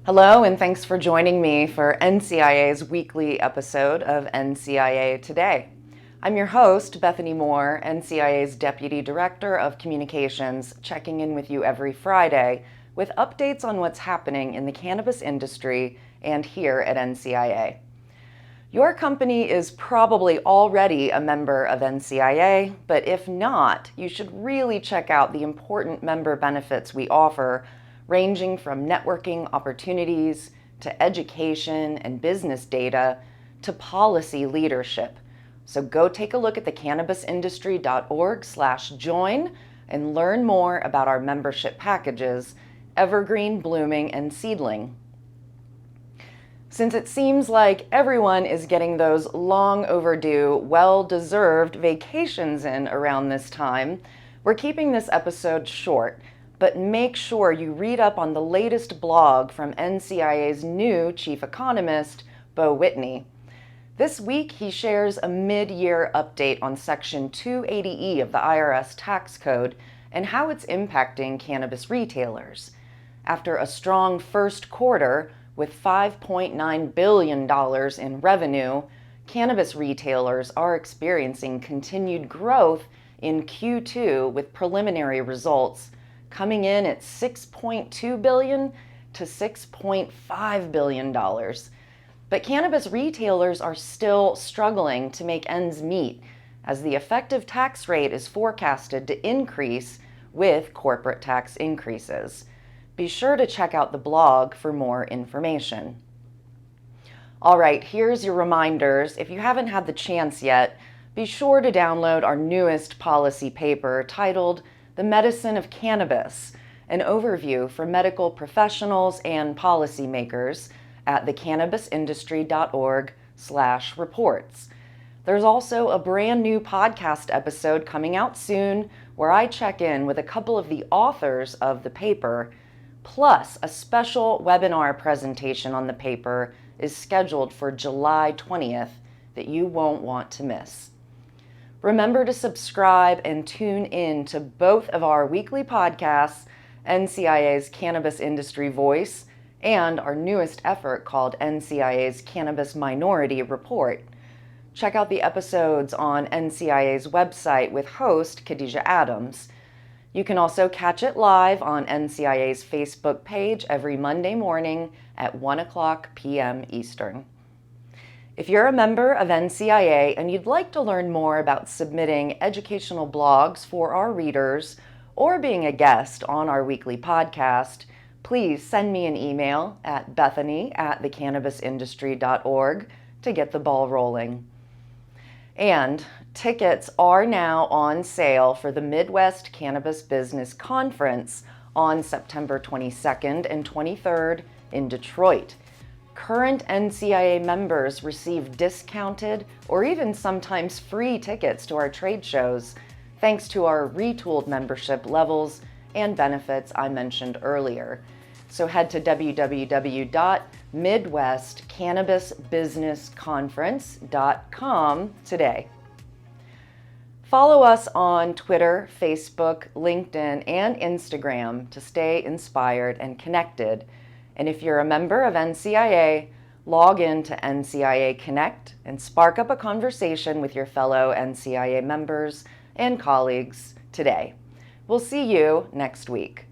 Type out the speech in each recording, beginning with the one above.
Hello, and thanks for joining me for NCIA's weekly episode of NCIA Today. I'm your host, Bethany Moore, NCIA's Deputy Director of Communications, checking in with you every Friday with updates on what's happening in the cannabis industry and here at NCIA. Your company is probably already a member of NCIA, but if not, you should really check out the important member benefits we offer, ranging from networking opportunities to education and business data to policy leadership. So go take a look at thecannabisindustry.org/join and learn more about our membership packages, Evergreen, Blooming, and Seedling. Since it seems like everyone is getting those long overdue, well-deserved vacations in around this time, we're keeping this episode short, but make sure you read up on the latest blog from NCIA's new chief economist, Bo Whitney. This week, he shares a mid-year update on Section 280E of the IRS tax code and how it's impacting cannabis retailers. After a strong first quarter with $5.9 billion in revenue, cannabis retailers are experiencing continued growth in Q2 with preliminary results coming in at $6.2 billion to $6.5 billion. But cannabis retailers are still struggling to make ends meet as the effective tax rate is forecasted to increase with corporate tax increases. Be sure to check out the blog for more information. All right, here's your reminders. If you haven't had the chance yet, be sure to download our newest policy paper titled The Medicine of Cannabis, an overview for medical professionals and policymakers at thecannabisindustry.org/reports. There's also a brand new podcast episode coming out soon where I check in with a couple of the authors of the paper, plus a special webinar presentation on the paper is scheduled for July 20th that you won't want to miss. Remember to subscribe and tune in to both of our weekly podcasts, NCIA's Cannabis Industry Voice and our newest effort called NCIA's Cannabis Minority Report. Check out the episodes on NCIA's website with host Khadijah Adams. You can also catch it live on NCIA's Facebook page every Monday morning at 1:00 p.m. Eastern. If you're a member of NCIA and you'd like to learn more about submitting educational blogs for our readers or being a guest on our weekly podcast, please send me an email at bethany@thecannabisindustry.org to get the ball rolling. And tickets are now on sale for the Midwest Cannabis Business Conference on September 22nd and 23rd in Detroit. Current NCIA members receive discounted or even sometimes free tickets to our trade shows, thanks to our retooled membership levels and benefits I mentioned earlier. So head to www.midwestcannabisbusinessconference.com today. Follow us on Twitter, Facebook, LinkedIn, and Instagram to stay inspired and connected. And if you're a member of NCIA, log in to NCIA Connect and spark up a conversation with your fellow NCIA members and colleagues today. We'll see you next week.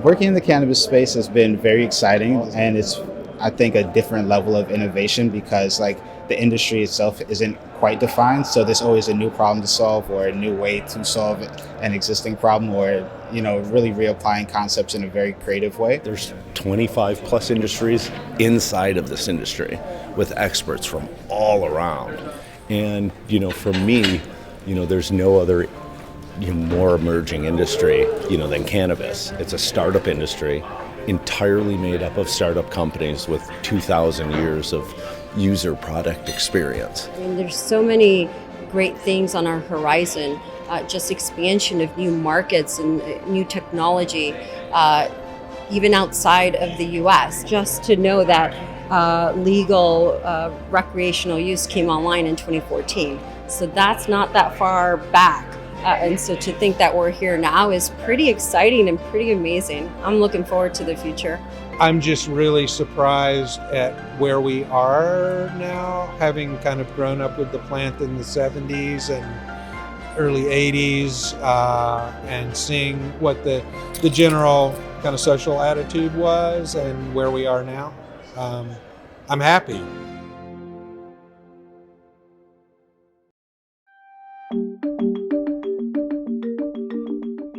Working in the cannabis space has been very exciting, and it's, I think, a different level of innovation because the industry itself isn't quite defined. So there's always a new problem to solve or a new way to solve an existing problem, or, really reapplying concepts in a very creative way. There's 25 plus industries inside of this industry with experts from all around. And, for me, there's no other more emerging industry, than cannabis. It's a startup industry entirely made up of startup companies with 2,000 years of user product experience. There's so many great things on our horizon, just expansion of new markets and new technology, even outside of the US. Just to know that legal recreational use came online in 2014. So that's not that far back. And so to think that we're here now is pretty exciting and pretty amazing. I'm looking forward to the future. I'm just really surprised at where we are now, having kind of grown up with the plant in the 70s and early 80s, and seeing what the general kind of social attitude was and where we are now. I'm happy.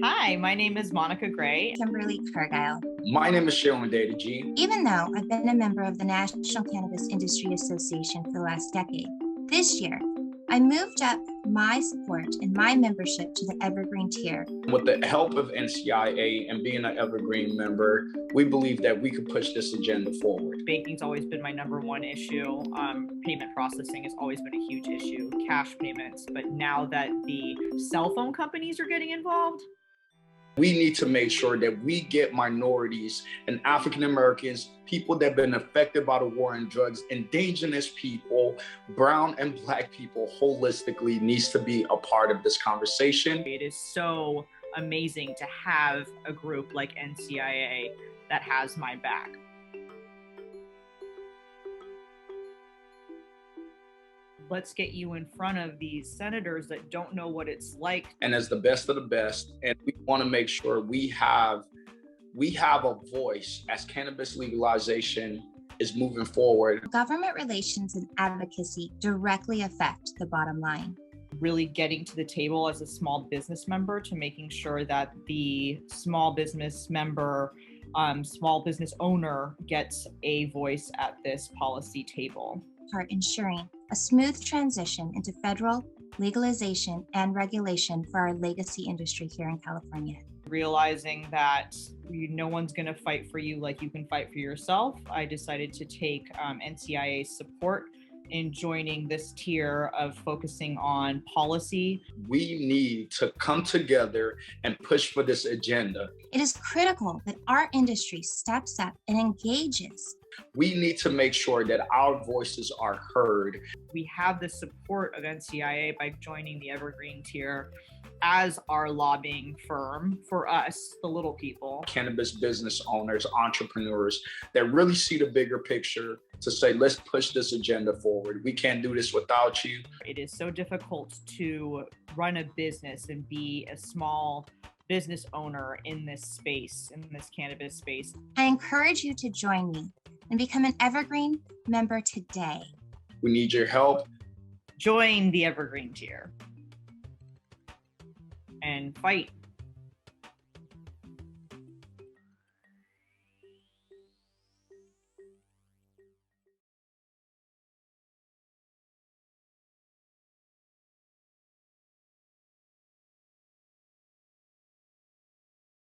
Hi, my name is Monica Gray. Kimberly Cargile. My name is Sharon Data G. Even though I've been a member of the National Cannabis Industry Association for the last decade, this year I moved up my support and my membership to the Evergreen tier. With the help of NCIA and being an Evergreen member, we believe that we could push this agenda forward. Banking's always been my number one issue. Payment processing has always been a huge issue, cash payments. But now that the cell phone companies are getting involved, we need to make sure that we get minorities and African Americans, people that have been affected by the war on drugs, indigenous people, brown and black people holistically needs to be a part of this conversation. it is so amazing to have a group like NCIA that has my back. Let's get you in front of these senators that don't know what it's like. And as the best of the best, and we want to make sure we have a voice as cannabis legalization is moving forward. Government relations and advocacy directly affect the bottom line. Really getting to the table as a small business member to making sure that the small business member, small business owner gets a voice at this policy table. Part ensuring a smooth transition into federal legalization and regulation for our legacy industry here in California. Realizing that no one's going to fight for you like you can fight for yourself, I decided to take NCIA's support in joining this tier of focusing on policy. We need to come together and push for this agenda. It is critical that our industry steps up and engages. We need to make sure that our voices are heard. We have the support of NCIA by joining the Evergreen tier as our lobbying firm for us, the little people. Cannabis business owners, entrepreneurs that really see the bigger picture to say, let's push this agenda forward. We can't do this without you. It is so difficult to run a business and be a small business owner in this space, in this cannabis space. I encourage you to join me and become an Evergreen member today. We need your help. Join the Evergreen tier and fight